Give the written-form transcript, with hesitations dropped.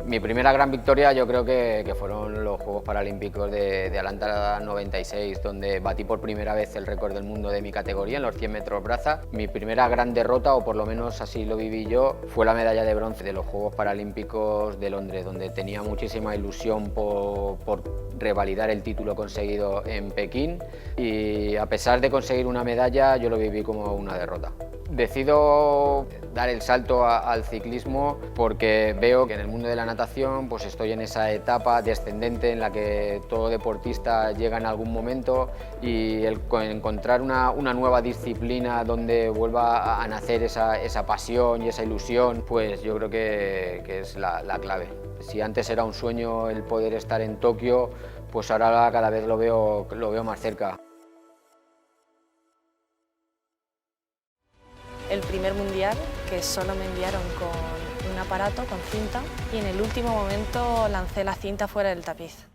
Mi primera gran victoria yo creo que fueron los Juegos Paralímpicos de Atlanta 96, donde batí por primera vez el récord del mundo de mi categoría en los 100 metros braza. Mi primera gran derrota, o por lo menos así lo viví yo, fue la medalla de bronce de los Juegos Paralímpicos de Londres, donde tenía muchísima ilusión por revalidar el título conseguido en Pekín, y a pesar de conseguir una medalla yo lo viví como una derrota. Decido dar el salto al ciclismo porque veo que en el mundo de la natación pues estoy en esa etapa descendente en la que todo deportista llega en algún momento, y encontrar una nueva disciplina donde vuelva a nacer esa pasión y esa ilusión, pues yo creo que es la clave. Si antes era un sueño el poder estar en Tokio, pues ahora cada vez lo veo más cerca. El primer mundial, que solo me enviaron con un aparato, con cinta, y en el último momento lancé la cinta fuera del tapiz.